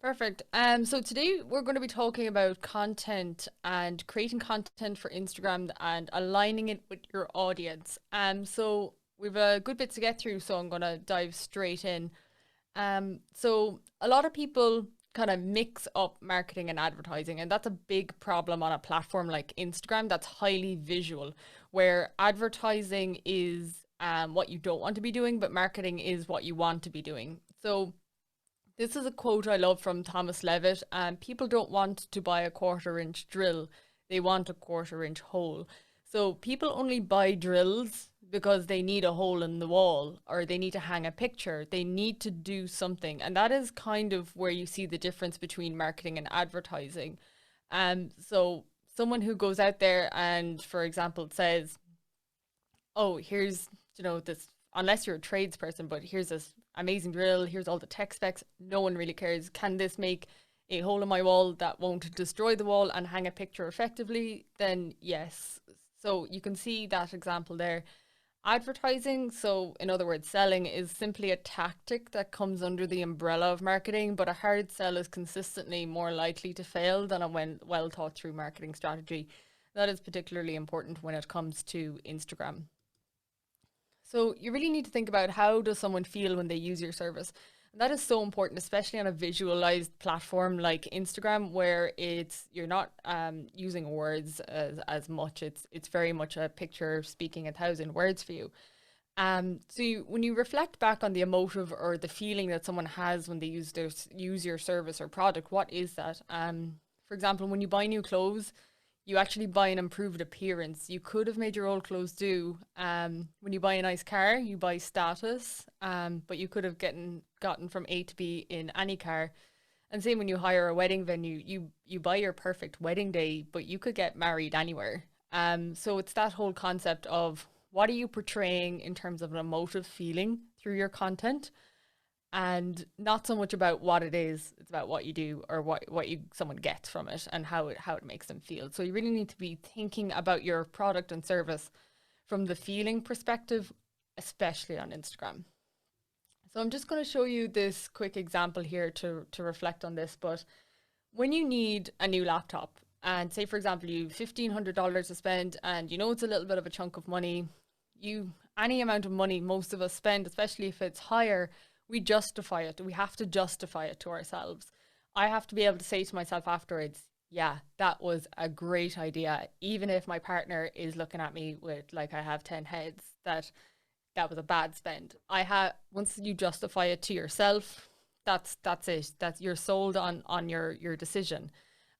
Perfect. So today we're going to be talking about content and creating content for Instagram and aligning it with your audience. So we've a good bit to get through, so I'm going to dive straight in. So a lot of people kind of mix up marketing and advertising, and that's a big problem on a platform like Instagram that's highly visual, where advertising is what you don't want to be doing, but marketing is what you want to be doing. So this is a quote I love from Thomas Levitt. People don't want to buy a quarter-inch drill, they want a quarter-inch hole. So people only buy drills because they need a hole in the wall or they need to hang a picture. They need to do something. And that is kind of where you see the difference between marketing and advertising. So someone who goes out there and, for example, says, oh, here's, this, unless you're a tradesperson, but here's this amazing drill, here's all the tech specs, no one really cares. Can this make a hole in my wall that won't destroy the wall and hang a picture effectively? Then yes. So you can see that example there. Advertising, so in other words, selling, is simply a tactic that comes under the umbrella of marketing, but a hard sell is consistently more likely to fail than a well thought through marketing strategy. That is particularly important when it comes to Instagram. So you really need to think about, how does someone feel when they use your service? And that is so important, especially on a visualized platform like Instagram, where you're not using words as much. It's very much a picture speaking 1,000 words for you. When you reflect back on the emotive or the feeling that someone has when they use your service or product, what is that? For example, when you buy new clothes, you actually buy an improved appearance. You could have made your old clothes do. When you buy a nice car, you buy status, but you could have gotten from A to B in any car. And same when you hire a wedding venue, you buy your perfect wedding day, but you could get married anywhere. So it's that whole concept of, what are you portraying in terms of an emotive feeling through your content, and not so much about what it is. It's about what you do, or what someone gets from it, and how it makes them feel. So you really need to be thinking about your product and service from the feeling perspective, especially on Instagram. So I'm just going to show you this quick example here to reflect on this. But when you need a new laptop, and say for example you have $1,500 to spend, and you know it's a little bit of a chunk of money, you any amount of money most of us spend, especially if it's higher, we justify it. We have to justify it to ourselves. I have to be able to say to myself afterwards, yeah, that was a great idea. Even if my partner is looking at me with like I have 10 heads, that was a bad spend. Once you justify it to yourself, that's it. That you're sold on your decision.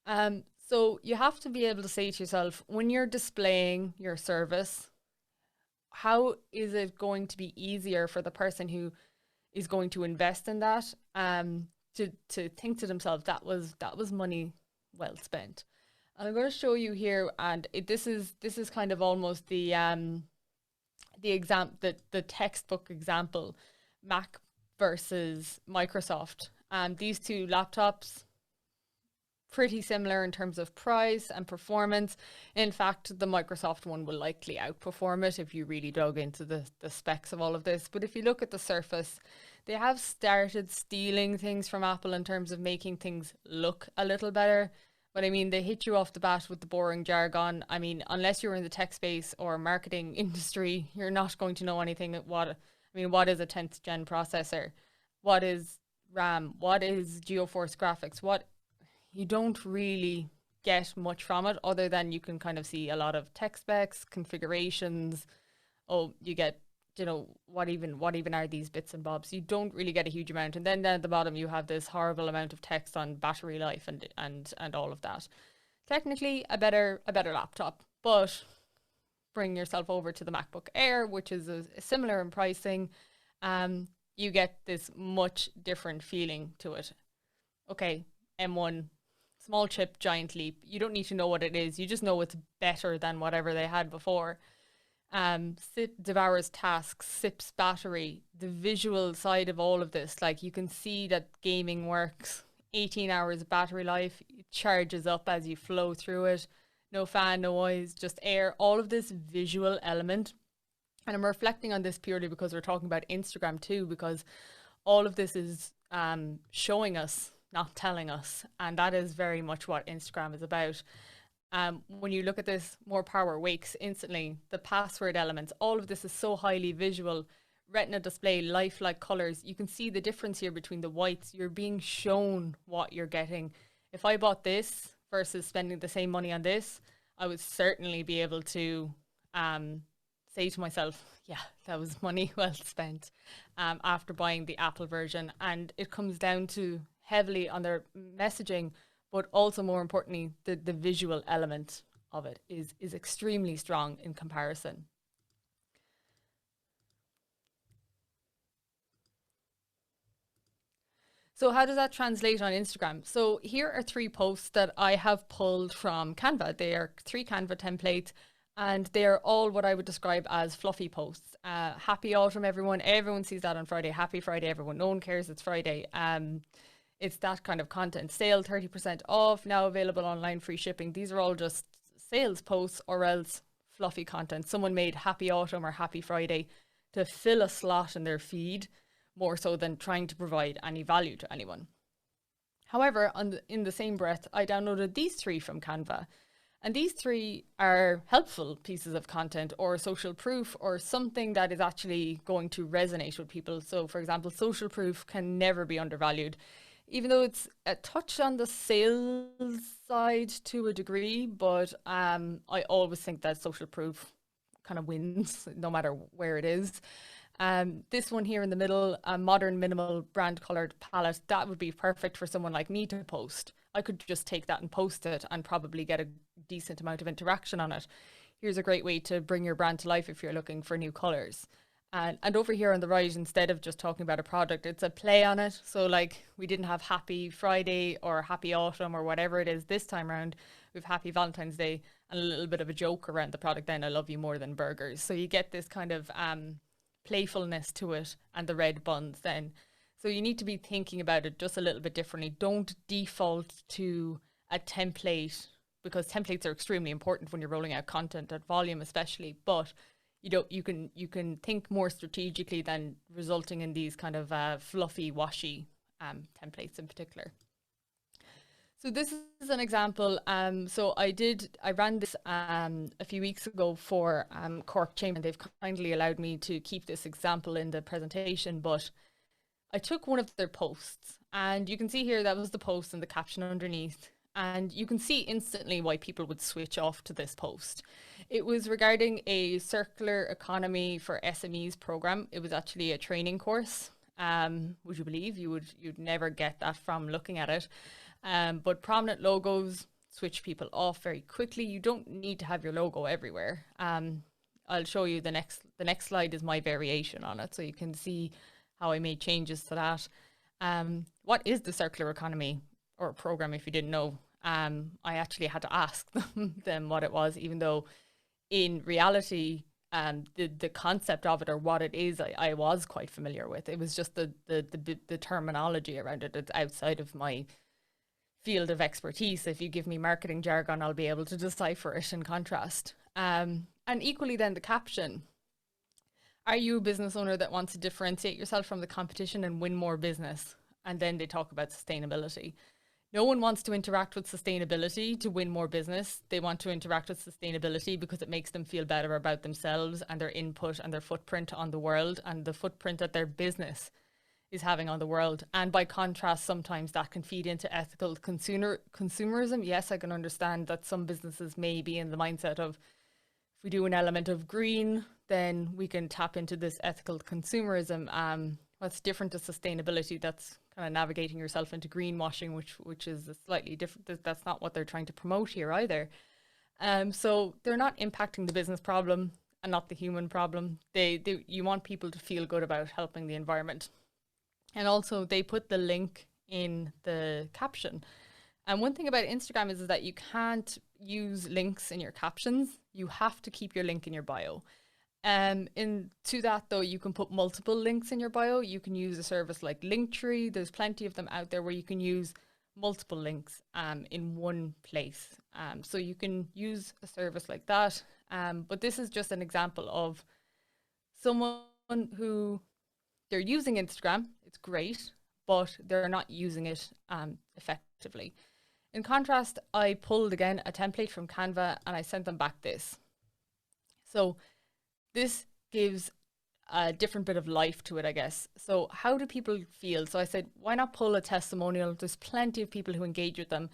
So you have to be able to say to yourself, when you're displaying your service, how is it going to be easier for the person who is going to invest in that, to think to themselves, that was money well spent. And I'm going to show you here, and this is kind of almost the textbook example, Mac versus Microsoft. These two laptops, pretty similar in terms of price and performance. In fact, the Microsoft one will likely outperform it if you really dug into the specs of all of this. But if you look at the Surface, they have started stealing things from Apple in terms of making things look a little better. But I mean, they hit you off the bat with the boring jargon. I mean, unless you're in the tech space or marketing industry, you're not going to know anything. What is a 10th gen processor? What is RAM? What is GeoForce graphics? You don't really get much from it, other than you can kind of see a lot of tech specs, configurations. Oh, you get, what even are these bits and bobs? You don't really get a huge amount. And then down at the bottom you have this horrible amount of text on battery life and all of that. Technically a better laptop, but bring yourself over to the MacBook Air, which is a similar in pricing. You get this much different feeling to it. Okay, M1, small chip, giant leap. You don't need to know what it is. You just know it's better than whatever they had before. Devours tasks, sips battery. The visual side of all of this, like, you can see that gaming works. 18 hours battery life, it charges up as you flow through it. No fan, no noise, just air. All of this visual element. And I'm reflecting on this purely because we're talking about Instagram too, because all of this is showing us not telling us. And that is very much what Instagram is about. When you look at this, more power wakes instantly. The password elements, all of this is so highly visual. Retina display, lifelike colors. You can see the difference here between the whites. You're being shown what you're getting. If I bought this versus spending the same money on this, I would certainly be able to say to myself, yeah, that was money well spent after buying the Apple version. And it comes down to heavily on their messaging, but also more importantly, the visual element of it is extremely strong in comparison. So how does that translate on Instagram? So here are three posts that I have pulled from Canva. They are three Canva templates and they are all what I would describe as fluffy posts. Happy autumn, everyone. Everyone sees that on Friday. Happy Friday, everyone. No one cares it's Friday. It's that kind of content. Sale 30% off, now available online, free shipping. These are all just sales posts or else fluffy content. Someone made happy autumn or happy Friday to fill a slot in their feed more so than trying to provide any value to anyone. However, in the same breath, I downloaded these three from Canva. And these three are helpful pieces of content or social proof or something that is actually going to resonate with people. So, for example, social proof can never be undervalued, even though it's a touch on the sales side to a degree. But I always think that social proof kind of wins no matter where it is. This one here in the middle, a modern minimal brand colored palette, that would be perfect for someone like me to post. I could just take that and post it and probably get a decent amount of interaction on it. Here's a great way to bring your brand to life if you're looking for new colors. And over here on the right, instead of just talking about a product, it's a play on it. So like we didn't have Happy Friday or Happy Autumn or whatever it is this time around. We've Happy Valentine's Day and a little bit of a joke around the product. Then I love you more than burgers. So you get this kind of playfulness to it and the red buns then. So you need to be thinking about it just a little bit differently. Don't default to a template because templates are extremely important when you're rolling out content at volume especially, but you can think more strategically than resulting in these kind of fluffy washy templates in particular. So this is an example. So I ran this a few weeks ago for Cork Chamber, and they've kindly allowed me to keep this example in the presentation. But I took one of their posts, and you can see here that was the post and the caption underneath. And you can see instantly why people would switch off to this post. It was regarding a circular economy for SMEs program. It was actually a training course. Would you believe you'd never get that from looking at it? But prominent logos switch people off very quickly. You don't need to have your logo everywhere. I'll show you the next slide is my variation on it, so you can see how I made changes to that. What is the circular economy or program? If you didn't know, I actually had to ask them what it was, even though in reality, the concept of it or what it is, I was quite familiar with. It was just the terminology around it. It's outside of my field of expertise. If you give me marketing jargon, I'll be able to decipher it in contrast. And equally then the caption. Are you a business owner that wants to differentiate yourself from the competition and win more business? And then they talk about sustainability. No one wants to interact with sustainability to win more business. They want to interact with sustainability because it makes them feel better about themselves and their input and their footprint on the world and the footprint that their business is having on the world. And by contrast, sometimes that can feed into ethical consumerism. Yes, I can understand that some businesses may be in the mindset of, if we do an element of green, then we can tap into this ethical consumerism. What's different to sustainability, that's kind of navigating yourself into greenwashing, which is a slightly different, that's not what they're trying to promote here either. So they're not impacting the business problem and not the human problem. You want people to feel good about helping the environment. And also they put the link in the caption. And one thing about Instagram is that you can't use links in your captions. You have to keep your link in your bio. To that though, you can put multiple links in your bio. You can use a service like Linktree. There's plenty of them out there where you can use multiple links in one place. So you can use a service like that. But this is just an example of someone who they're using Instagram. It's great, but they're not using it effectively. In contrast, I pulled again a template from Canva and I sent them back this. So this gives a different bit of life to it, I guess. So how do people feel? So I said, why not pull a testimonial? There's plenty of people who engage with them.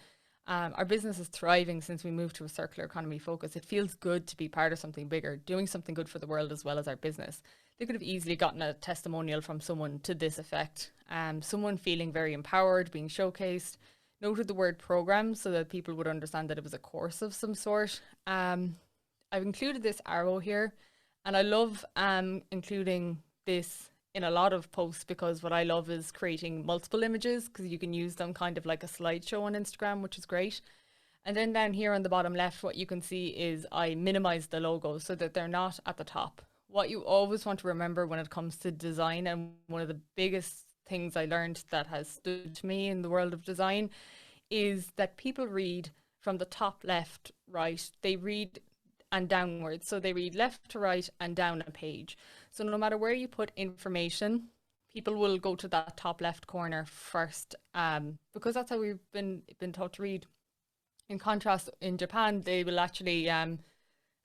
Our business is thriving since we moved to a circular economy focus. It feels good to be part of something bigger, doing something good for the world as well as our business. They could have easily gotten a testimonial from someone to this effect. Someone feeling very empowered, being showcased, noted the word program so that people would understand that it was a course of some sort. I've included this arrow here, and I love including this in a lot of posts because what I love is creating multiple images because you can use them kind of like a slideshow on Instagram, which is great. And then down here on the bottom left, what you can see is I minimize the logos so that they're not at the top. What you always want to remember when it comes to design, and one of the biggest things I learned that has stood to me in the world of design, is that people read from the top left, right. They read and downwards. So they read left to right and down a page. So no matter where you put information, people will go to that top left corner first, because that's how we've been taught to read. In contrast, in Japan, they will actually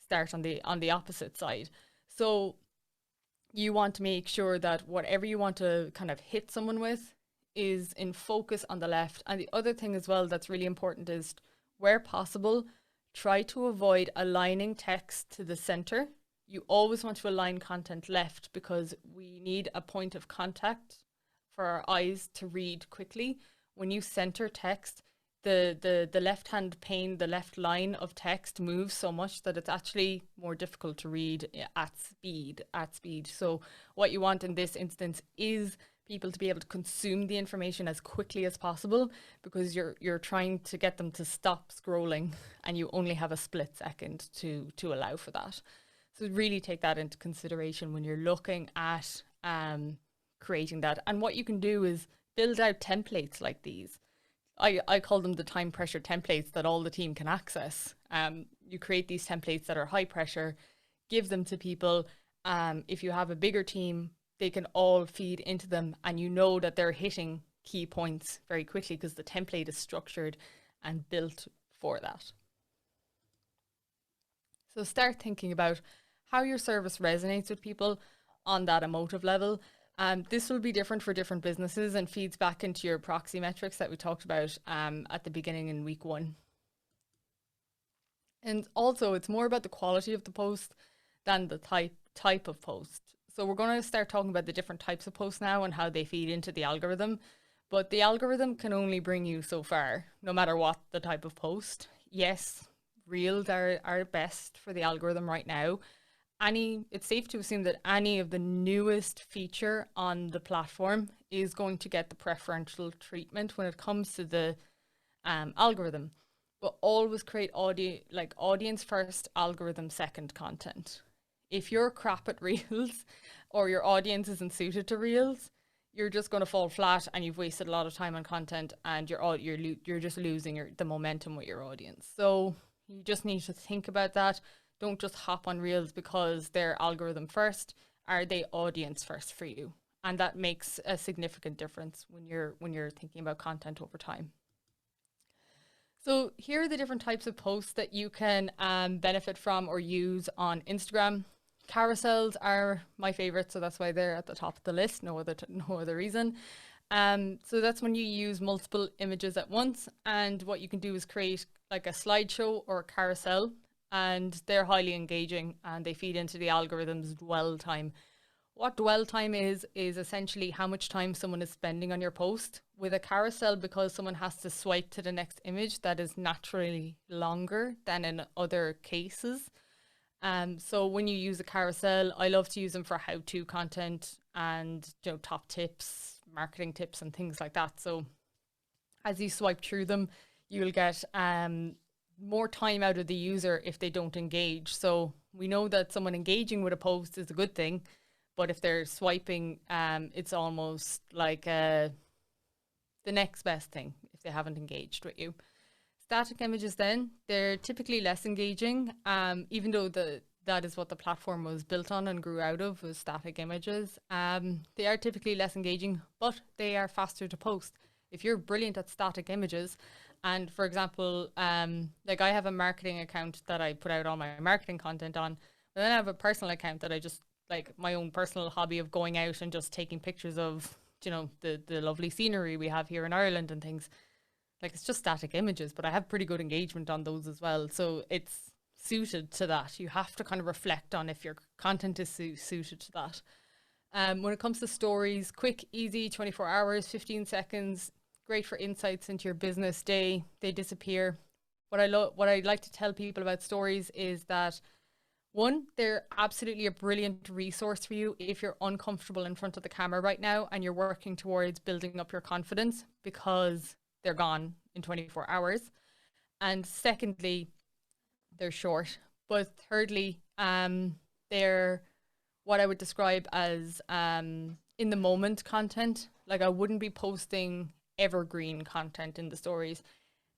start on the opposite side. So you want to make sure that whatever you want to kind of hit someone with is in focus on the left. And the other thing as well that's really important is, where possible, try to avoid aligning text to the center. You always want to align content left because we need a point of contact for our eyes to read quickly. When you center text, the left-hand pane, the left line of text moves so much that it's actually more difficult to read at speed. So what you want in this instance is people to be able to consume the information as quickly as possible, because you're trying to get them to stop scrolling and you only have a split second to allow for that. So really take that into consideration when you're looking at creating that. And what you can do is build out templates like these. I call them the time pressure templates that all the team can access. You create these templates that are high pressure, give them to people. If you have a bigger team, they can all feed into them, and you know that they're hitting key points very quickly because the template is structured and built for that. So start thinking about how your service resonates with people on that emotive level. This will be different for different businesses and feeds back into your proxy metrics that we talked about at the beginning in week 1. And also, it's more about the quality of the post than the type of post. So we're going to start talking about the different types of posts now and how they feed into the algorithm. But the algorithm can only bring you so far, no matter what the type of post. Yes, Reels are best for the algorithm right now. It's safe to assume that any of the newest feature on the platform is going to get the preferential treatment when it comes to the algorithm. But always create audience first, algorithm second content. If you're crap at Reels or your audience isn't suited to Reels, you're just going to fall flat and you've wasted a lot of time on content, and you're just losing the momentum with your audience. So you just need to think about that. Don't just hop on Reels because they're algorithm first. Are they audience first for you? And that makes a significant difference when you're thinking about content over time. So here are the different types of posts that you can benefit from or use on Instagram. Carousels are my favorite, so that's why they're at the top of the list. No other reason. So that's when you use multiple images at once, and what you can do is create like a slideshow or a carousel, and they're highly engaging and they feed into the algorithm's dwell time. What dwell time is essentially how much time someone is spending on your post. With a carousel, because someone has to swipe to the next image, that is naturally longer than in other cases. So when you use a carousel, I love to use them for how-to content and top tips, marketing tips and things like that. So as you swipe through them, you'll get more time out of the user if they don't engage. So we know that someone engaging with a post is a good thing, but if they're swiping, it's almost like the next best thing if they haven't engaged with you. Static images then, they're typically less engaging, even though that is what the platform was built on and grew out of, was static images. They are typically less engaging, but they are faster to post. If you're brilliant at static images, and for example, like I have a marketing account that I put out all my marketing content on, but then I have a personal account that I just, like, my own personal hobby of going out and just taking pictures of, you know, the lovely scenery we have here in Ireland and things. Like, it's just static images, but I have pretty good engagement on those as well. So it's suited to that. You have to kind of reflect on if your content is suited to that. When it comes to stories, quick, easy, 24 hours, 15 seconds, great for insights into your business day. They disappear. What I like to tell people about stories is that, one, they're absolutely a brilliant resource for you if you're uncomfortable in front of the camera right now and you're working towards building up your confidence, because they're gone in 24 hours. And secondly, they're short. But thirdly, they're what I would describe as in the moment content. Like, I wouldn't be posting evergreen content in the stories.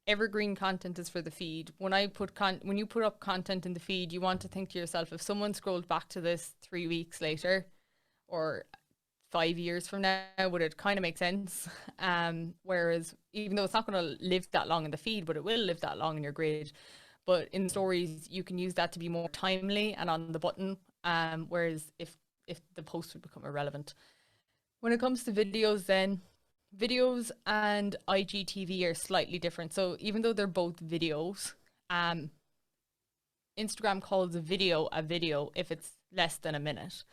Evergreen content is for the feed. When you put up content in the feed, you want to think to yourself, if someone scrolled back to this 3 weeks later or 5 years from now, would it kind of make sense? Whereas, even though it's not going to live that long in the feed, but it will live that long in your grid. But in stories, you can use that to be more timely and on the button. Whereas if the post would become irrelevant. When it comes to videos, then videos and IGTV are slightly different. So even though they're both videos, Instagram calls a video if it's less than a minute.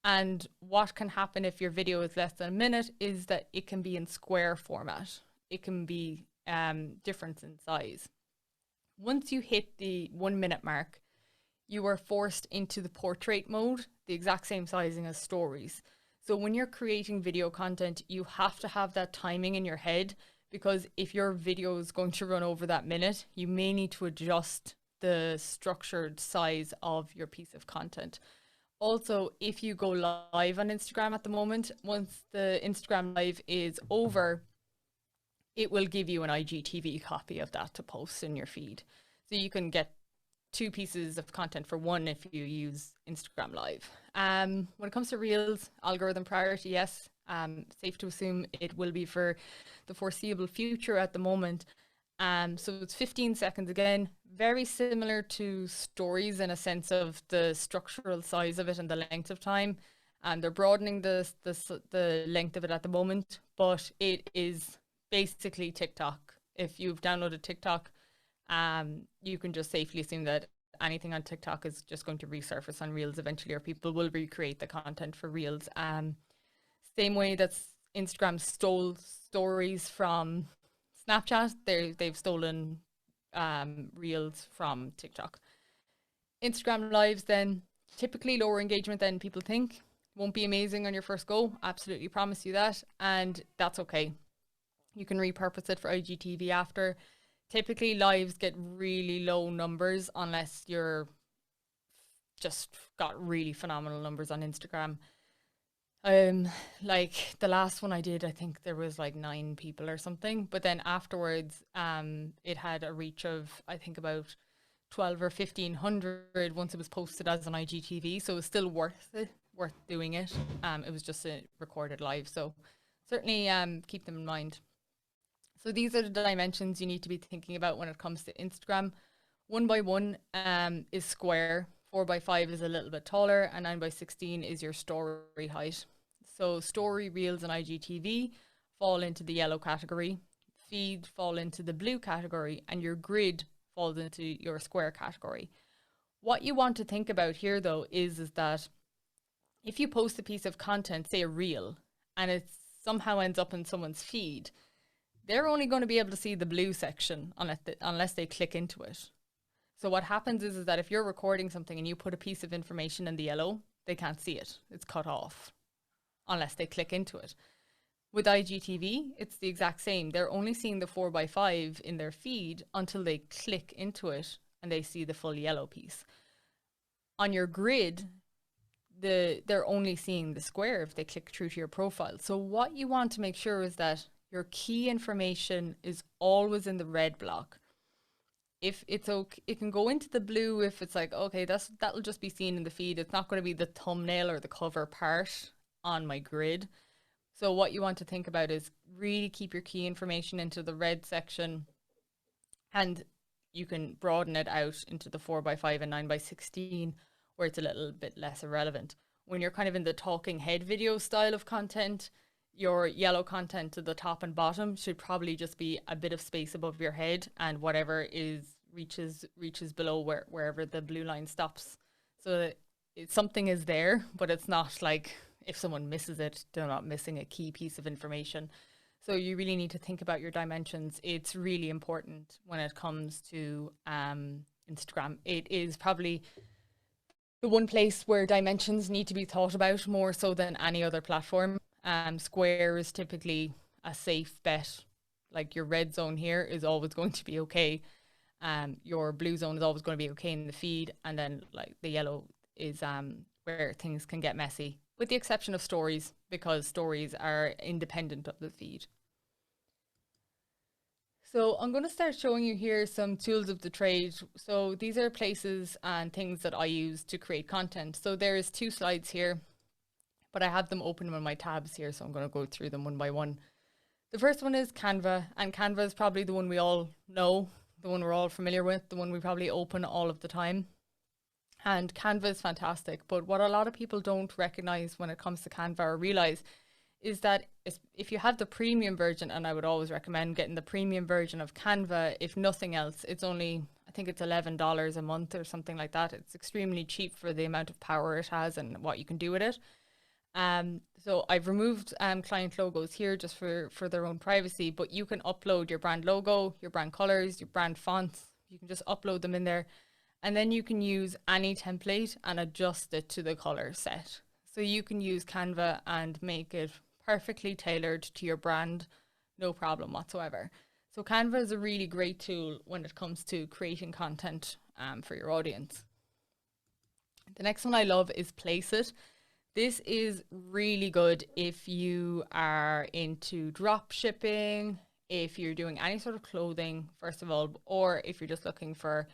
And what can happen if your video is less than a minute is that it can be in square format. It can be different in size. Once you hit the 1 minute mark, you are forced into the portrait mode, the exact same sizing as stories. So when you're creating video content, you have to have that timing in your head, because if your video is going to run over that minute, you may need to adjust the structured size of your piece of content. Also, if you go live on Instagram at the moment, once the Instagram live is over, it will give you an IGTV copy of that to post in your feed. So you can get 2 pieces of content for one if you use Instagram Live. When it comes to Reels, algorithm priority, yes. Safe to assume it will be for the foreseeable future at the moment. So it's 15 seconds again, very similar to stories in a sense of the structural size of it and the length of time. They're broadening the length of it at the moment, but it is basically TikTok. If you've downloaded TikTok, you can just safely assume that anything on TikTok is just going to resurface on Reels eventually, or people will recreate the content for Reels. Same way that Instagram stole stories from Snapchat, they've stolen Reels from TikTok. Instagram Lives then, typically lower engagement than people think. Won't be amazing on your first go, absolutely promise you that, and that's okay. You can repurpose it for IGTV after. Typically, lives get really low numbers unless you're just got really phenomenal numbers on Instagram. Like the last one I did, I think there was like 9 people or something. But then afterwards, it had a reach of, I think, about 12 or 1500 once it was posted as an IGTV. So it was still worth doing it. It was just a recorded live. So certainly keep them in mind. So these are the dimensions you need to be thinking about when it comes to Instagram. 1x1 is square, 4x5 is a little bit taller, and 9x16 is your story height. So story, Reels, and IGTV fall into the yellow category, feed fall into the blue category, and your grid falls into your square category. What you want to think about here, though, is that if you post a piece of content, say a reel, and it somehow ends up in someone's feed, they're only going to be able to see the blue section unless they click into it. So what happens is that if you're recording something and you put a piece of information in the yellow, they can't see it. It's cut off unless they click into it. With IGTV, it's the exact same. They're only seeing the 4x5 in their feed until they click into it and they see the full yellow piece. On your grid, they're only seeing the square if they click through to your profile. So what you want to make sure is that your key information is always in the red block. if it's okay, it can go into the blue if it's like, okay, that'll just be seen in the feed. It's not going to be the thumbnail or the cover part on my grid. So what you want to think about is really keep your key information into the red section, and you can broaden it out into the 4x5 and 9x16 where it's a little bit less irrelevant. When you're kind of in the talking head video style of content, your yellow content to the top and bottom should probably just be a bit of space above your head, and whatever is reaches below wherever the blue line stops. So that something is there, but it's not like if someone misses it, they're not missing a key piece of information. So you really need to think about your dimensions. It's really important when it comes to Instagram. It is probably the one place where dimensions need to be thought about more so than any other platform. Square is typically a safe bet. Like your red zone here is always going to be okay. Your blue zone is always going to be okay in the feed, and then like the yellow is where things can get messy, with the exception of stories, because stories are independent of the feed. So I'm going to start showing you here some tools of the trade. So these are places and things that I use to create content. So there's 2 slides here, but I have them open in my tabs here, so I'm going to go through them one by one. The first one is Canva, and Canva is probably the one we all know, the one we're all familiar with, the one we probably open all of the time. And Canva is fantastic, but what a lot of people don't recognize when it comes to Canva or realize is that if you have the premium version, and I would always recommend getting the premium version of Canva, if nothing else, it's only, I think it's $11 a month or something like that. It's extremely cheap for the amount of power it has and what you can do with it. So I've removed client logos here just for their own privacy, but you can upload your brand logo, your brand colors, your brand fonts. You can just upload them in there, and then you can use any template and adjust it to the color set. So you can use Canva and make it perfectly tailored to your brand, no problem whatsoever. So Canva is a really great tool when it comes to creating content for your audience. The next one I love is Placeit. This is really good if you are into drop shipping, if you're doing any sort of clothing, first of all, or if you're just looking for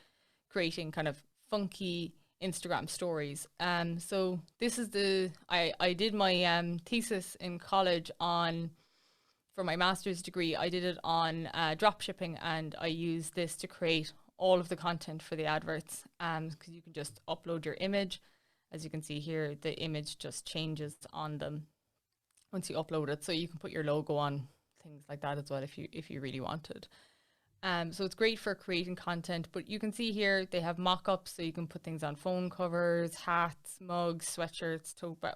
creating kind of funky Instagram stories. So this is I did my thesis in college for my master's degree. I did it on drop shipping, and I used this to create all of the content for the adverts, because you can just upload your image. As you can see here, the image just changes on them once you upload it. So you can put your logo on, things like that as well if you really wanted. So it's great for creating content, but you can see here they have mock-ups, so you can put things on phone covers, hats, mugs, sweatshirts, tote bag,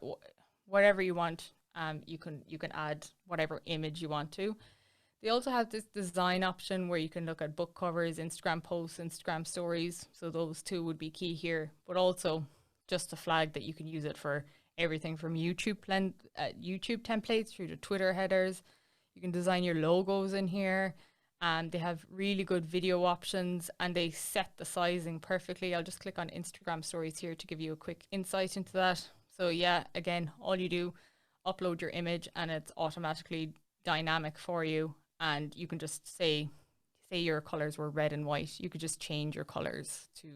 whatever you want. You can add whatever image you want to. They also have this design option where you can look at book covers, Instagram posts, Instagram stories. So those 2 would be key here, but also just a flag that you can use it for everything from YouTube templates through to Twitter headers. You can design your logos in here. They have really good video options, and they set the sizing perfectly. I'll just click on Instagram stories here to give you a quick insight into that. So yeah, again, all you do, upload your image and it's automatically dynamic for you. And you can just say your colors were red and white. You could just change your colors to,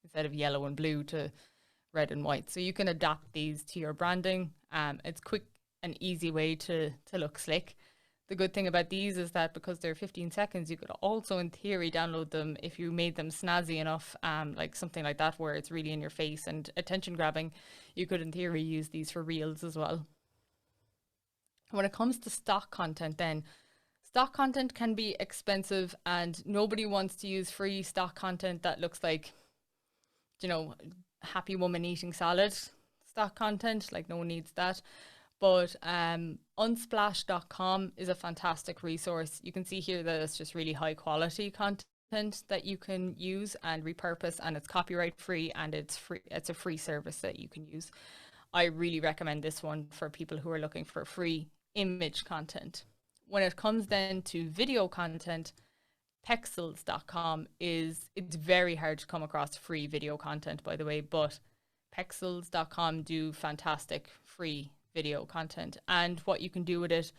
instead of yellow and blue, to red and white. So you can adapt these to your branding. It's quick and easy way to look slick. The good thing about these is that because they're 15 seconds, you could also in theory download them if you made them snazzy enough, like something like that where it's really in your face and attention grabbing. You could in theory use these for reels as well. When it comes to stock content then, stock content can be expensive, and nobody wants to use free stock content that looks like, happy woman eating salad stock content. Like, no one needs that. But unsplash.com is a fantastic resource. You can see here that it's just really high quality content that you can use and repurpose, and it's copyright free, and it's free. It's a free service that you can use. I really recommend this one for people who are looking for free image content. When it comes then to video content, Pexels.com it's very hard to come across free video content, by the way, but Pexels.com do fantastic free video content. And what you can do with it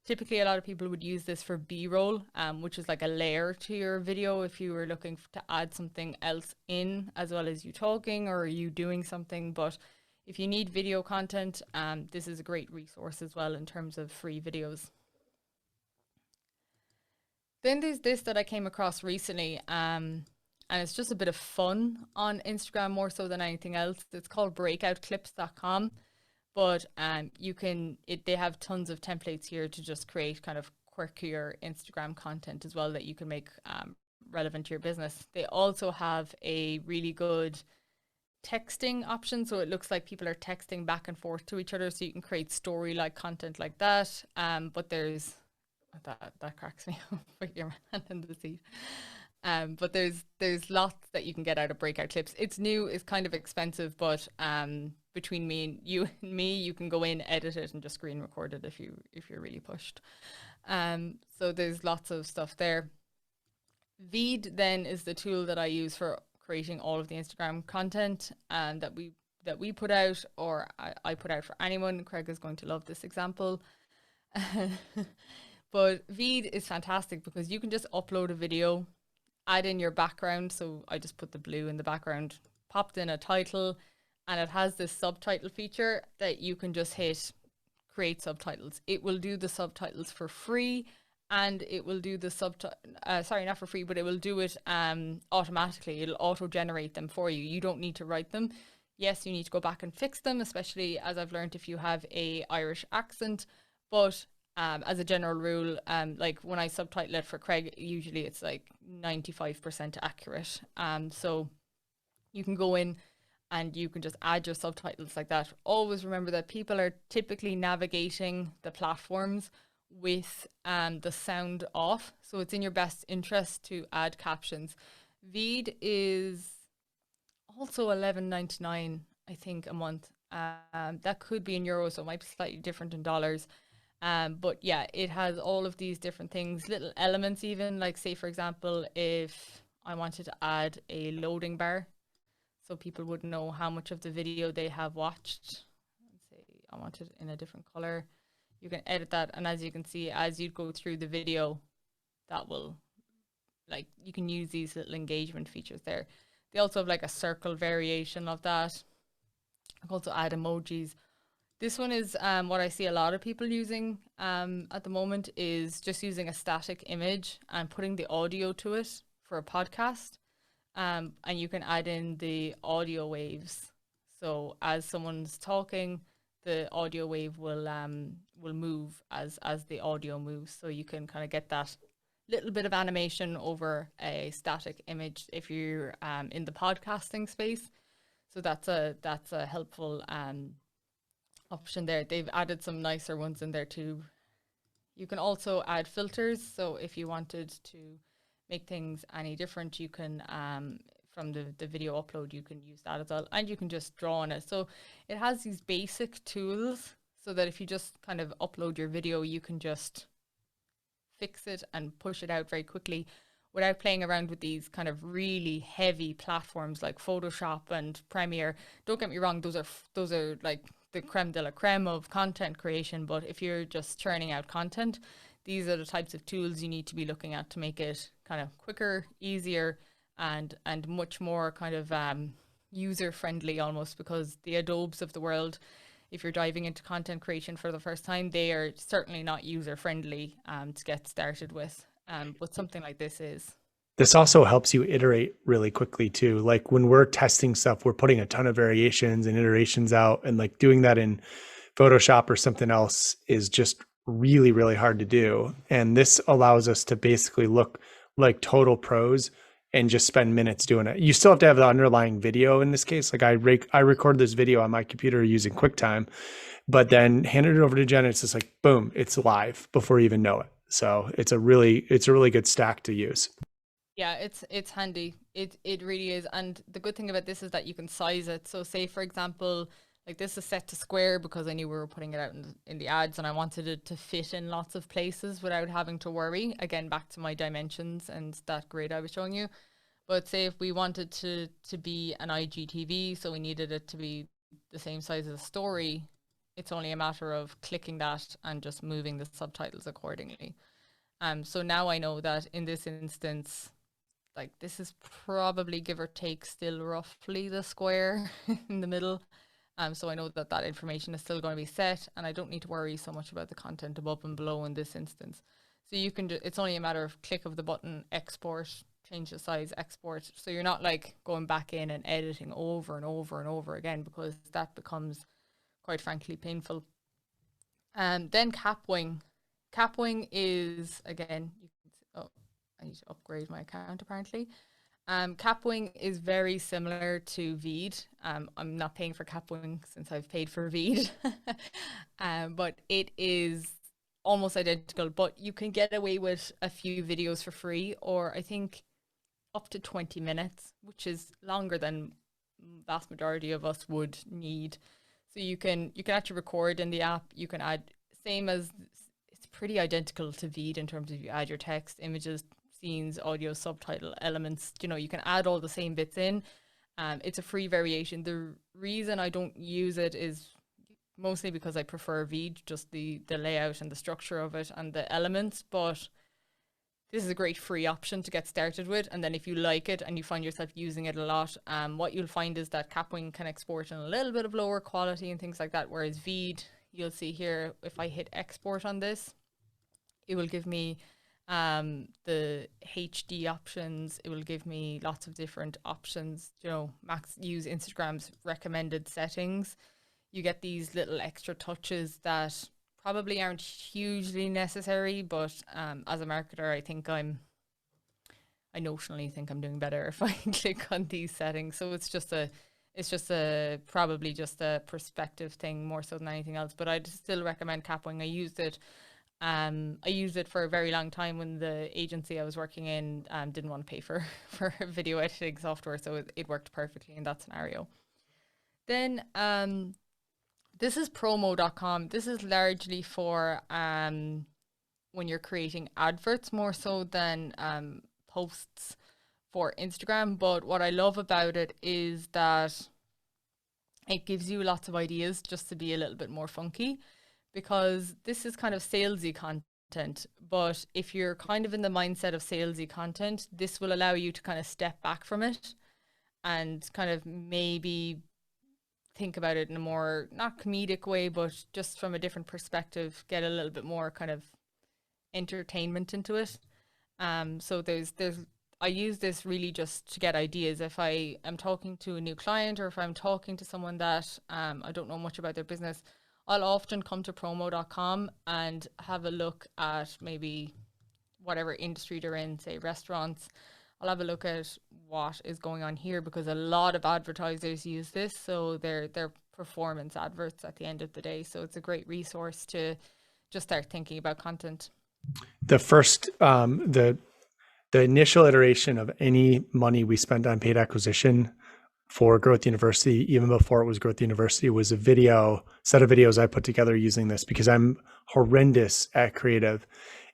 typically a lot of people would use this for B-roll, which is like a layer to your video if you were looking to add something else in as well as you talking or you doing something. But if you need video content, this is a great resource as well in terms of free videos. Then there's this that I came across recently, and it's just a bit of fun on Instagram more so than anything else. It's called breakoutclips.com. But they have tons of templates here to just create kind of quirkier Instagram content as well that you can make relevant to your business. They also have a really good texting option, so it looks like people are texting back and forth to each other, so you can create story-like content like that. But there's that cracks me up with your man in the seat. But there's lots that you can get out of Breakout Clips. It's new, it's kind of expensive, but between me, you can go in, edit it, and just screen record it if you're really pushed. So there's lots of stuff there. Veed then is the tool that I use for creating all of the Instagram content that we put out, or I put out for anyone. Craig is going to love this example. But Veed is fantastic because you can just upload a video, add in your background. So I just put the blue in the background, popped in a title, and it has this subtitle feature that you can just hit create subtitles. It will do the subtitles for free, and it will do the sorry, not for free, but it will do it automatically. It'll auto-generate them for you. You don't need to write them. Yes, you need to go back and fix them, especially as I've learned if you have a Irish accent, but as a general rule, like when I subtitle it for Craig, usually it's like 95% accurate. So you can go in and you can just add your subtitles like that. Always remember that people are typically navigating the platforms with the sound off. So it's in your best interest to add captions. Veed is also $11.99, I think, a month. That could be in euros, so it might be slightly different in dollars. But yeah, it has all of these different things, little elements even, like say for example, if I wanted to add a loading bar so people would know how much of the video they have watched. Let's say I want it in a different color. You can edit that, and as you can see, as you go through the video, that will, like, you can use these little engagement features there. They also have like a circle variation of that. I can also add emojis. This one is what I see a lot of people using at the moment is just using a static image and putting the audio to it for a podcast. And you can add in the audio waves. So as someone's talking, the audio wave will move as the audio moves. So you can kind of get that little bit of animation over a static image if you're in the podcasting space. So that's a helpful option there. They've added some nicer ones in there too. You can also add filters. So if you wanted to make things any different, you can from the video upload, you can use that as well, and you can just draw on it. So it has these basic tools so that if you just kind of upload your video, you can just fix it and push it out very quickly without playing around with these kind of really heavy platforms like Photoshop and Premiere. Don't get me wrong, those are like the creme de la creme of content creation, but if you're just churning out content, these are the types of tools you need to be looking at to make it kind of quicker, easier, and much more kind of user friendly almost, because the Adobes of the world, if you're diving into content creation for the first time, they are certainly not user friendly to get started with. But something like this is. This also helps you iterate really quickly too. Like when we're testing stuff, we're putting a ton of variations and iterations out, and like doing that in Photoshop or something else is just really, really hard to do. And this allows us to basically look like total pros and just spend minutes doing it. You still have to have the underlying video in this case. Like I record this video on my computer using QuickTime, but then handed it over to Jen. It's just like, boom, it's live before you even know it. So it's a really good stack to use. Yeah, it's handy. It really is. And the good thing about this is that you can size it. So say for example, like this is set to square because I knew we were putting it out in the ads, and I wanted it to fit in lots of places without having to worry. Again, back to my dimensions and that grid I was showing you. But say if we wanted to be an IGTV, so we needed it to be the same size as a story, it's only a matter of clicking that and just moving the subtitles accordingly. So now I know that in this instance, like this is probably give or take still roughly the square in the middle. So I know that that information is still going to be set, and I don't need to worry so much about the content above and below in this instance. So you can it's only a matter of click of the button, export, change the size, export. So you're not like going back in and editing over and over and over again, because that becomes quite frankly painful. Then Capwing. Capwing is, again, you can, oh, I need to upgrade my account apparently. Capwing is very similar to Veed. I'm not paying for Capwing since I've paid for Veed, but it is almost identical. But you can get away with a few videos for free, or I think up to 20 minutes, which is longer than vast majority of us would need. So you can actually record in the app. You can add, same as, it's pretty identical to Veed in terms of you add your text, images, scenes, audio, subtitle elements. You know, you can add all the same bits in. It's a free variation. The reason I don't use it is mostly because I prefer Veed, just the layout and the structure of it and the elements. But this is a great free option to get started with. And then if you like it and you find yourself using it a lot, what you'll find is that Capwing can export in a little bit of lower quality and things like that. Whereas Veed, you'll see here, if I hit export on this, it will give me the HD options. It will give me lots of different options. You know, use Instagram's recommended settings. You get these little extra touches that probably aren't hugely necessary, but as a marketer, I think I notionally think I'm doing better if I click on these settings. So it's just probably just a perspective thing more so than anything else. But I'd still recommend Capwing. I used it for a very long time when the agency I was working in didn't want to pay for video editing software, so it worked perfectly in that scenario. Then this is promo.com. This is largely for when you're creating adverts more so than posts for Instagram. But what I love about it is that it gives you lots of ideas just to be a little bit more funky, because this is kind of salesy content. But if you're kind of in the mindset of salesy content, this will allow you to kind of step back from it and kind of maybe think about it in a more, not comedic way, but just from a different perspective, get a little bit more kind of entertainment into it. So I use this really just to get ideas. If I am talking to a new client, or if I'm talking to someone that I don't know much about their business, I'll often come to promo.com and have a look at maybe whatever industry they're in, say restaurants. I'll have a look at what is going on here, because a lot of advertisers use this. So they're performance adverts at the end of the day. So it's a great resource to just start thinking about content. The first, the initial iteration of any money we spent on paid acquisition for Growth University, even before it was Growth University, was a set of videos I put together using this, because I'm horrendous at creative,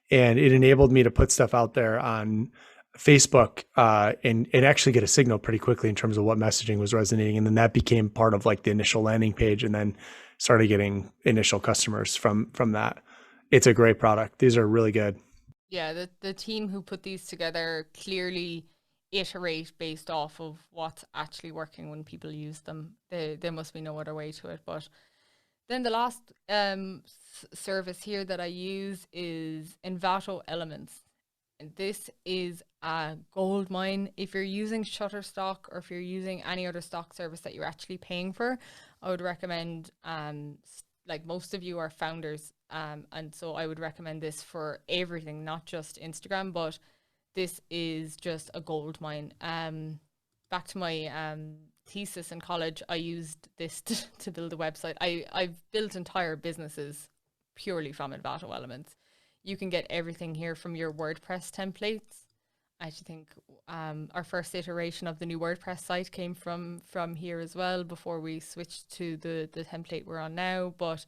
and it enabled me to put stuff out there on Facebook and actually get a signal pretty quickly in terms of what messaging was resonating. And then that became part of like the initial landing page, and then started getting initial customers from that. It's a great product. These are really good. Yeah, the team who put these together clearly iterate based off of what's actually working when people use them. There must be no other way to it. But then the last service here that I use is Envato Elements. And this is a gold mine. If you're using Shutterstock, or if you're using any other stock service that you're actually paying for, I would recommend, like most of you are founders, and so I would recommend this for everything, not just Instagram, but this is just a gold mine. Back to my thesis in college, I used this to build a website. I've built entire businesses purely from Envato Elements. You can get everything here from your WordPress templates. I actually think our first iteration of the new WordPress site came from here as well, before we switched to the template we're on now. But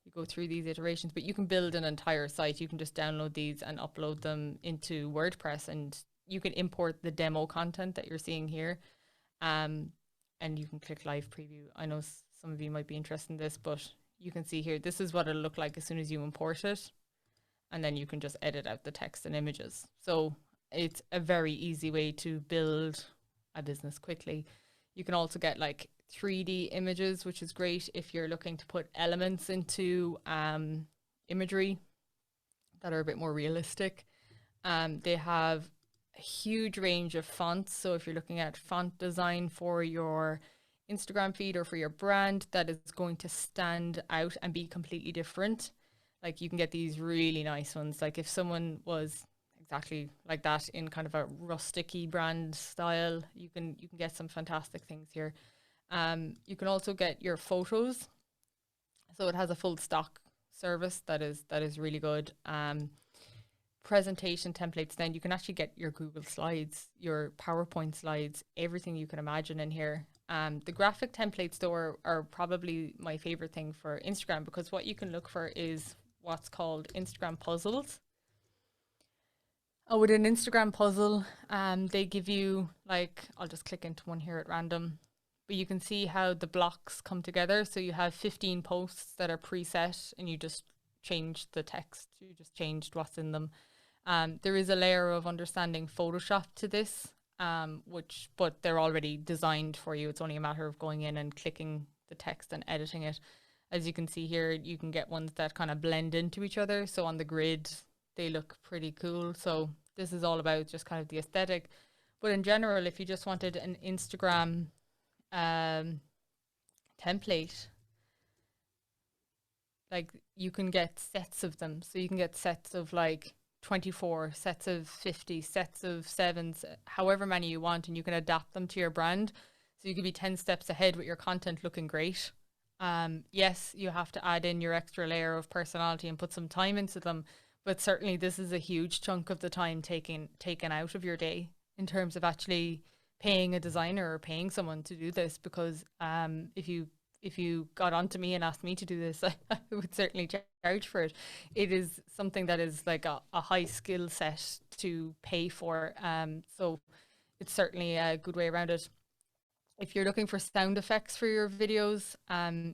you go through these iterations, but you can build an entire site. You can just download these and upload them into WordPress, and you can import the demo content that you're seeing here. And you can click live preview. I know some of you might be interested in this, but you can see here, this is what it'll look like as soon as you import it. And then you can just edit out the text and images. So it's a very easy way to build a business quickly. You can also get like 3D images, which is great if you're looking to put elements into imagery that are a bit more realistic. They have a huge range of fonts. So if you're looking at font design for your Instagram feed or for your brand, that is going to stand out and be completely different. Like you can get these really nice ones. Like if someone was exactly like that in kind of a rustic-y brand style, you can get some fantastic things here. You can also get your photos. So it has a full stock service that is really good. Presentation templates, then you can actually get your Google Slides, your PowerPoint slides, everything you can imagine in here. The graphic templates though are probably my favorite thing for Instagram, because what you can look for is what's called Instagram puzzles. With an Instagram puzzle, they give you, like, I'll just click into one here at random, but you can see how the blocks come together. So you have 15 posts that are preset and you just change the text. You just changed what's in them. There is a layer of understanding Photoshop to this, but they're already designed for you. It's only a matter of going in and clicking the text and editing it. As you can see here, you can get ones that kind of blend into each other. So on the grid, they look pretty cool. So this is all about just kind of the aesthetic. But in general, if you just wanted an Instagram template, like you can get sets of them. So you can get sets of like 24, sets of 50, sets of 7s, however many you want, and you can adapt them to your brand. So you could be 10 steps ahead with your content looking great. Yes, you have to add in your extra layer of personality and put some time into them, but certainly this is a huge chunk of the time taken out of your day in terms of actually paying a designer or paying someone to do this, because if you got onto me and asked me to do this, I would certainly charge for it. It is something that is like a high skill set to pay for. So it's certainly a good way around it. If you're looking for sound effects for your videos,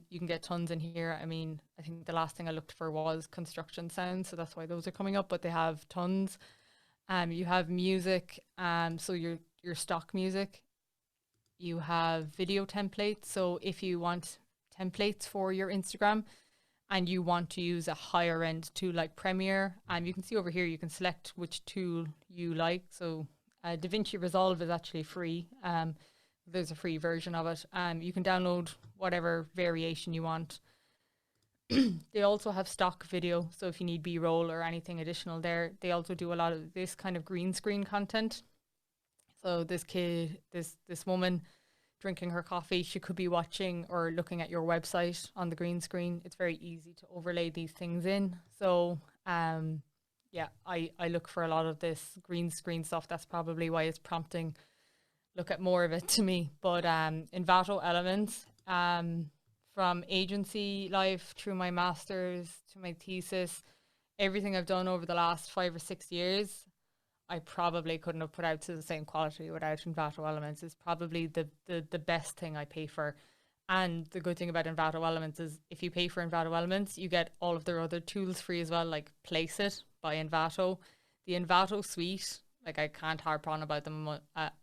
you can get tons in here. I mean, I think the last thing I looked for was construction sounds, so that's why those are coming up, but they have tons. You have music, so your stock music. You have video templates. So if you want templates for your Instagram and you want to use a higher end tool like Premiere, you can see over here, you can select which tool you like. So DaVinci Resolve is actually free. There's a free version of it. You can download whatever variation you want. They also have stock video. So if you need B-roll or anything additional there, they also do a lot of this kind of green screen content. So this kid, this woman drinking her coffee, she could be watching or looking at your website on the green screen. It's very easy to overlay these things in. So yeah, I look for a lot of this green screen stuff. That's probably why it's prompting look at more of it to me. But Envato Elements, from agency life through my master's to my thesis, everything I've done over the last 5 or 6 years, I probably couldn't have put out to the same quality without Envato Elements. It's probably the best thing I pay for. And the good thing about Envato Elements is if you pay for Envato Elements, you get all of their other tools free as well, like Placeit by Envato. The Envato suite, like I can't harp on about them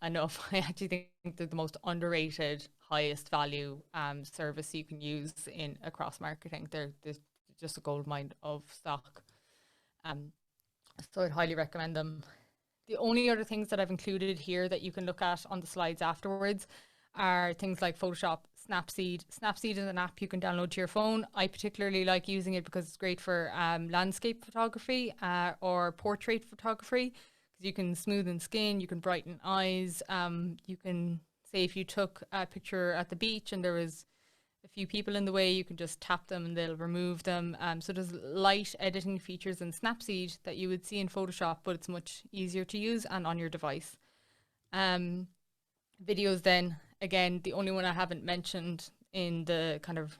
enough. I actually think they're the most underrated, highest value service you can use in across marketing. They're just a gold mine of stock. So I'd highly recommend them. The only other things that I've included here that you can look at on the slides afterwards are things like Photoshop, Snapseed. Snapseed is an app you can download to your phone. I particularly like using it because it's great for landscape photography or portrait photography, because you can smoothen skin, you can brighten eyes. You can say if you took a picture at the beach and there was a few people in the way, you can just tap them and they'll remove them. So there's light editing features in Snapseed that you would see in Photoshop, but it's much easier to use and on your device. Videos then, again, the only one I haven't mentioned in the kind of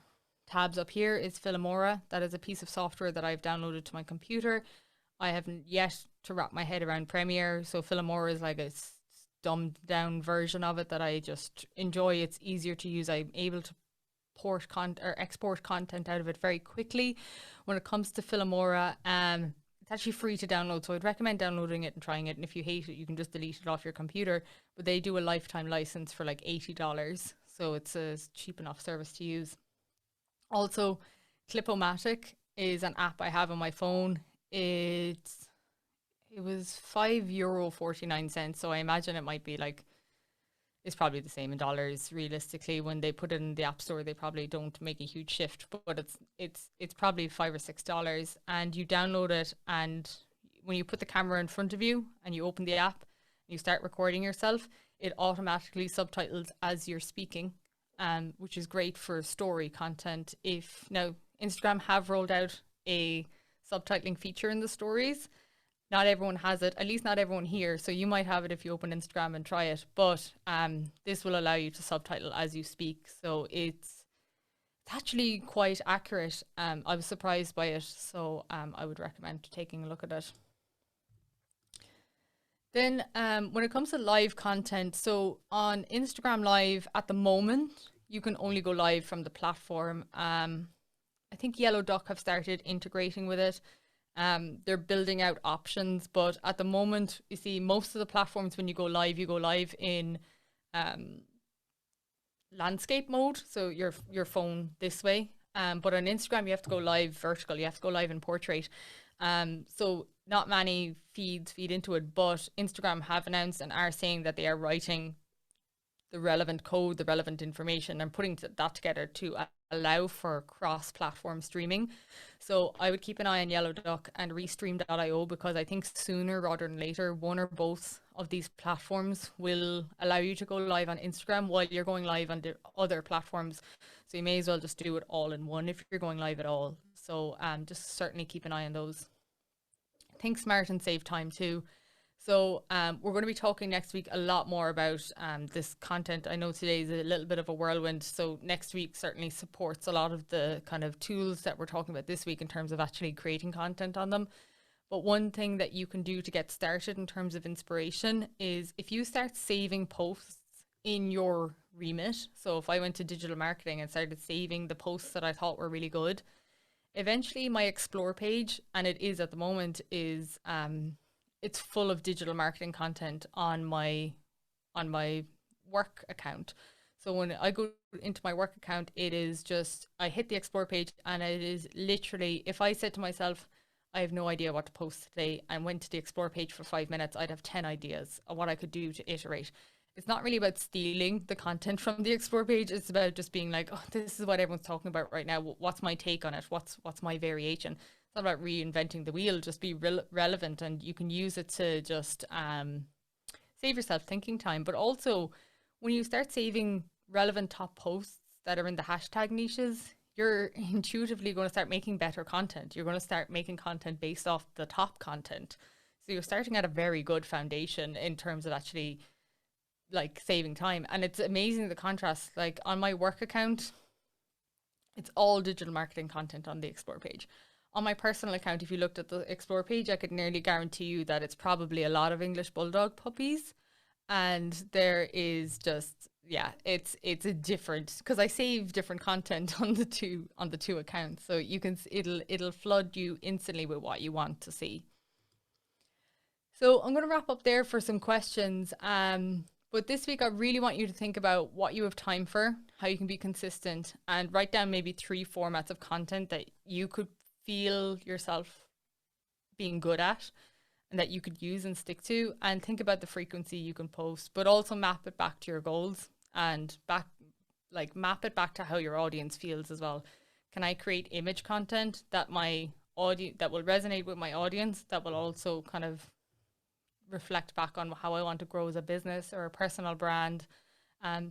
tabs up here is Filmora. That is a piece of software that I've downloaded to my computer. I haven't yet to wrap my head around Premiere, so Filmora is like a dumbed down version of it that I just enjoy. It's easier to use. I'm able to export content out of it very quickly. When it comes to Filmora, it's actually free to download, so I'd recommend downloading it and trying it. And if you hate it, you can just delete it off your computer. But they do a lifetime license for like $80, so it's a cheap enough service to use. Also, Clipomatic is an app I have on my phone. It was €5.49, so I imagine it might be like, it's probably the same in dollars realistically. When they put it in the app store, they probably don't make a huge shift, but it's probably $5 or $6, and you download it, and when you put the camera in front of you and you open the app and you start recording yourself, it automatically subtitles as you're speaking, which is great for story content. If now Instagram have rolled out a subtitling feature in the stories, not everyone has it, at least not everyone here. So you might have it if you open Instagram and try it, but this will allow you to subtitle as you speak. So it's actually quite accurate. I was surprised by it, so I would recommend taking a look at it. Then when it comes to live content, so on Instagram Live at the moment, you can only go live from the platform. I think Yellow Duck have started integrating with it. They're building out options, but at the moment, you see most of the platforms, when you go live in landscape mode, so your phone this way. But on Instagram, you have to go live vertical. You have to go live in portrait. So not many feeds feed into it, but Instagram have announced and are saying that they are writing the relevant code, the relevant information, and putting that together to allow for cross-platform streaming. So I would keep an eye on Yellow Duck and Restream.io, because I think sooner rather than later, one or both of these platforms will allow you to go live on Instagram while you're going live on the other platforms. So you may as well just do it all in one if you're going live at all. So just certainly keep an eye on those. Think smart and save time too. So we're going to be talking next week a lot more about this content. I know today is a little bit of a whirlwind, so next week certainly supports a lot of the kind of tools that we're talking about this week in terms of actually creating content on them. But one thing that you can do to get started in terms of inspiration is if you start saving posts in your remit. So if I went to digital marketing and started saving the posts that I thought were really good, eventually my explore page, and it is at the moment, is it's full of digital marketing content on my work account. So when I go into my work account, it is just, I hit the explore page and it is literally, if I said to myself, I have no idea what to post today, and went to the explore page for 5 minutes, I'd have 10 ideas of what I could do to iterate. It's not really about stealing the content from the explore page. It's about just being like, oh, this is what everyone's talking about right now. What's my take on it? What's my variation? It's not about reinventing the wheel. Just be relevant, and you can use it to just save yourself thinking time. But also, when you start saving relevant top posts that are in the hashtag niches, you're intuitively going to start making better content. You're going to start making content based off the top content. So you're starting at a very good foundation in terms of actually like saving time. And it's amazing the contrast. Like on my work account, it's all digital marketing content on the explore page. On my personal account, if you looked at the explore page, I could nearly guarantee you that it's probably a lot of English Bulldog puppies. And there is just, yeah, it's a different, because I save different content on the two accounts. So you can, it'll flood you instantly with what you want to see. So I'm going to wrap up there for some questions. But this week, I really want you to think about what you have time for, how you can be consistent, and write down maybe 3 formats of content that you could feel yourself being good at and that you could use and stick to, and think about the frequency you can post, but also map it back to your goals and map it back to how your audience feels as well. Can I create image content that that will resonate with my audience, that will also kind of reflect back on how I want to grow as a business or a personal brand?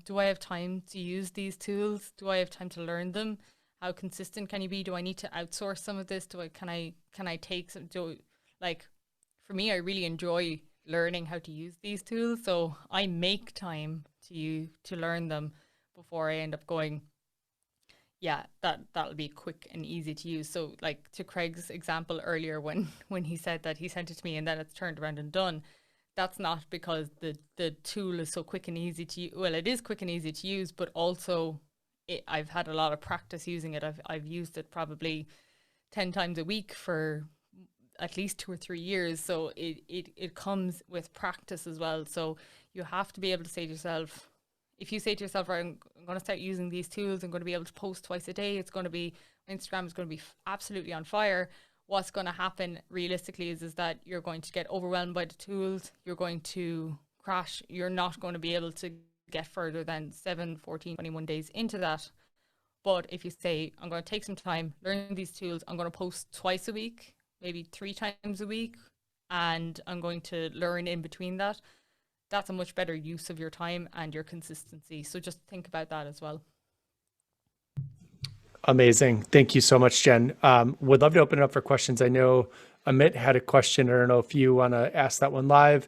Do I have time to use these tools? Do I have time to learn them? How consistent can you be? Do I need to outsource some of this? Can I take some, for me, I really enjoy learning how to use these tools. So I make time to learn them before I end up going, yeah, that'll be quick and easy to use. So like to Craig's example earlier, when he said that he sent it to me and then it's turned around and done, that's not because the tool is so quick and easy to use. Well, it is quick and easy to use, but also I've had a lot of practice using it. I've used it probably 10 times a week for at least 2 or 3 years. So it comes with practice as well. So you have to be able to say to yourself, if you say to yourself, right, I'm going to start using these tools, I'm going to be able to post twice a day, it's going to be, Instagram is going to be absolutely on fire. What's going to happen realistically is that you're going to get overwhelmed by the tools, you're going to crash, you're not going to be able to get further than 7, 14, 21 days into that. But if you say, I'm going to take some time, learn these tools, I'm going to post twice a week, maybe 3 times a week, and I'm going to learn in between that, that's a much better use of your time and your consistency. So just think about that as well. Amazing. Thank you so much, Jen. Would love to open it up for questions. I know Amit had a question. I don't know if you want to ask that one live.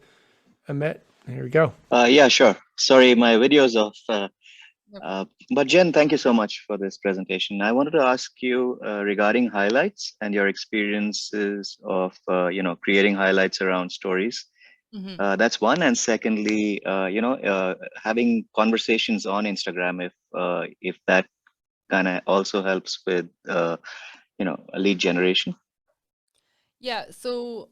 Amit, here we go. Yeah, sure. Sorry, my video's off. Yep. But Jen, thank you so much for this presentation. I wanted to ask you regarding highlights and your experiences of creating highlights around stories. That's one. And secondly, having conversations on Instagram, if that kind of also helps with a lead generation. Yeah, so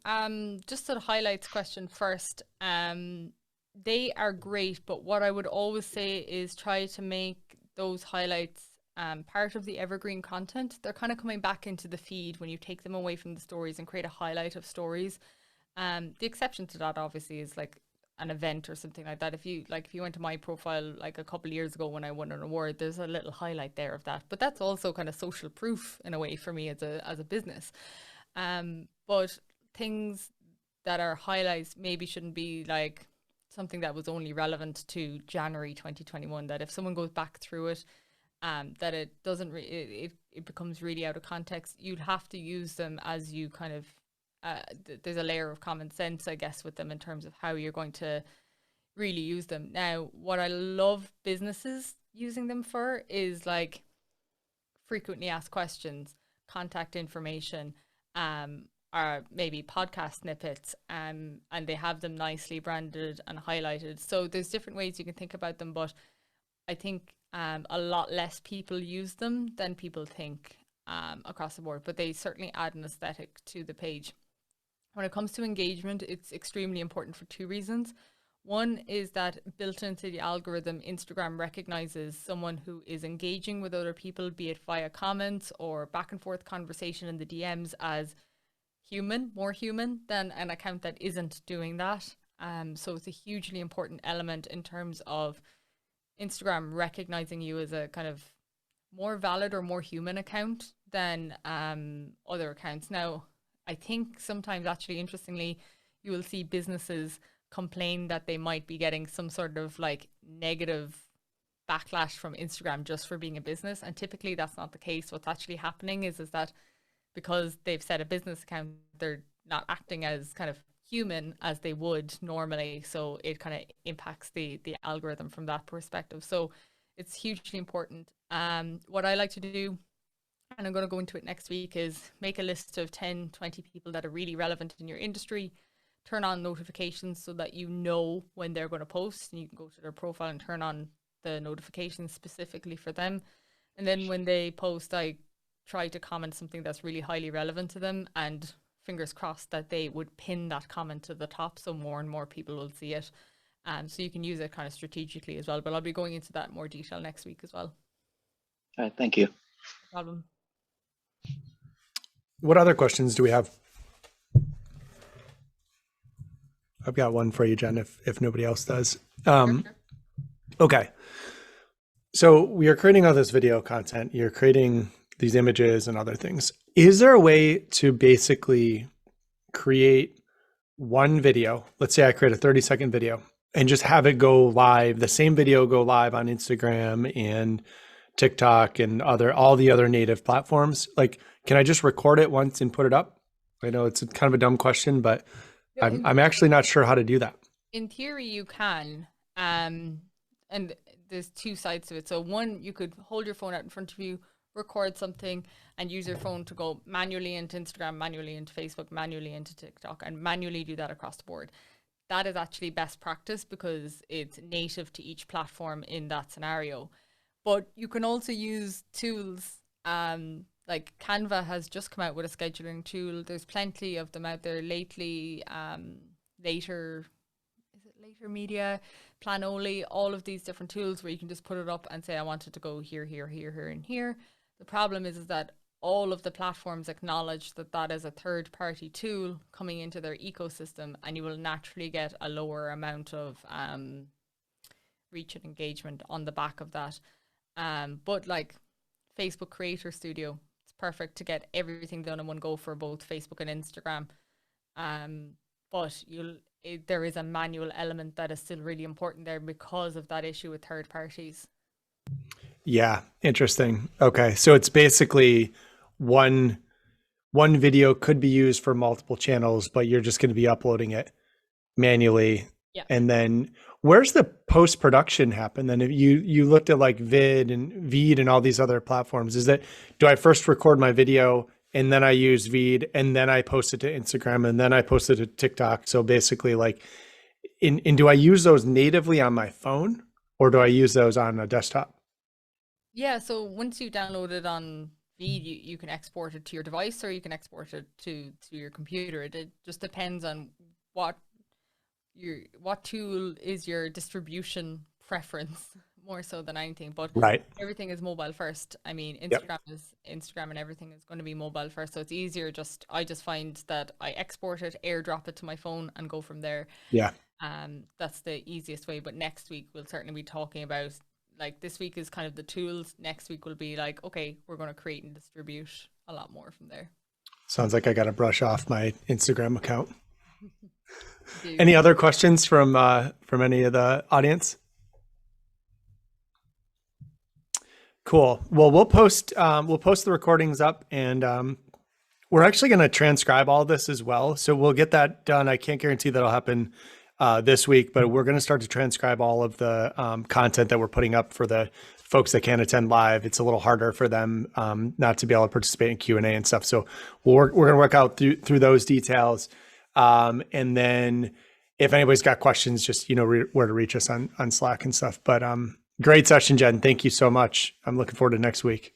just to the highlights question first, they are great, but what I would always say is try to make those highlights part of the evergreen content. They're kind of coming back into the feed when you take them away from the stories and create a highlight of stories. The exception to that obviously is like an event or something like that. If you went to my profile like a couple of years ago when I won an award, there's a little highlight there of that. But that's also kind of social proof in a way for me as a business. But things that are highlights maybe shouldn't be like something that was only relevant to January 2021, that if someone goes back through it, that it doesn't it becomes really out of context. You'd have to use them as you kind of there's a layer of common sense, I guess, with them in terms of how you're going to really use them. Now, what I love businesses using them for is like frequently asked questions, contact information, or maybe podcast snippets, and they have them nicely branded and highlighted. So there's different ways you can think about them, but I think a lot less people use them than people think across the board, but they certainly add an aesthetic to the page. When it comes to engagement, it's extremely important for 2 reasons. One is that built into the algorithm, Instagram recognizes someone who is engaging with other people, be it via comments or back and forth conversation in the DMs, as human, more human than an account that isn't doing that. So it's a hugely important element in terms of Instagram recognizing you as a kind of more valid or more human account than other accounts. Now, I think sometimes, actually, interestingly, you will see businesses complain that they might be getting some sort of like negative backlash from Instagram just for being a business. And typically that's not the case. What's actually happening is that because they've set a business account, they're not acting as kind of human as they would normally. So it kind of impacts the algorithm from that perspective. So it's hugely important. What I like to do, and I'm going to go into it next week, is make a list of 10, 20 people that are really relevant in your industry, turn on notifications so that you know when they're going to post, and you can go to their profile and turn on the notifications specifically for them. And then when they post, I try to comment something that's really highly relevant to them, and fingers crossed that they would pin that comment to the top so more and more people will see it. So you can use it kind of strategically as well, but I'll be going into that in more detail next week as well. All right, thank you. No problem. What other questions do we have? I've got one for you, Jen, if nobody else does. Sure. Okay. So we are creating all this video content. You're creating these images and other things. Is there a way to basically create one video? Let's say I create a 30-second video and just have it go live, the same video go live on Instagram and TikTok and all the other native platforms. Like, can I just record it once and put it up? I know it's kind of a dumb question, but I'm actually not sure how to do that. In theory, you can. And there's 2 sides to it. So one, you could hold your phone out in front of you, record something, and use your phone to go manually into Instagram, manually into Facebook, manually into TikTok, and manually do that across the board. That is actually best practice because it's native to each platform in that scenario. But you can also use tools like Canva has just come out with a scheduling tool. There's plenty of them out there lately. Later, is it Later Media, Planoli, all of these different tools where you can just put it up and say, I want it to go here, here, here, here, and here. The problem is that all of the platforms acknowledge that that is a third-party tool coming into their ecosystem, and you will naturally get a lower amount of reach and engagement on the back of that. But like Facebook Creator Studio, it's perfect to get everything done in one go for both Facebook and Instagram. But there is a manual element that is still really important there because of that issue with third parties. Yeah, interesting. Okay, so it's basically one video could be used for multiple channels, but you're just going to be uploading it manually. Yeah. And then where's the post-production happen? Then if you looked at like Vid and Veed and all these other platforms, is that, do I first record my video and then I use Veed and then I post it to Instagram and then I post it to TikTok? So basically like, do I use those natively on my phone or do I use those on a desktop? Yeah, so once you download it on Veed, you can export it to your device or you can export it to your computer. It just depends on what tool is your distribution preference more so than anything. But right, everything is mobile first. I mean, Instagram and everything is going to be mobile first, so it's easier. I just find that I export it, airdrop it to my phone, and go from there. Yeah. That's the easiest way. But next week we'll certainly be talking about, like, this week is kind of the tools. Next week will be like, okay, we're going to create and distribute a lot more from there. Sounds like I got to brush off my Instagram account. Any other questions from any of the audience? Cool. Well, we'll post the recordings up, and we're actually going to transcribe all this as well. So we'll get that done. I can't guarantee that'll happen this week, but we're going to start to transcribe all of the content that we're putting up for the folks that can't attend live. It's a little harder for them not to be able to participate in Q&A and stuff. So we're going to work out through those details. And then if anybody's got questions, just, where to reach us on Slack and stuff. But great session, Jen. Thank you so much. I'm looking forward to next week.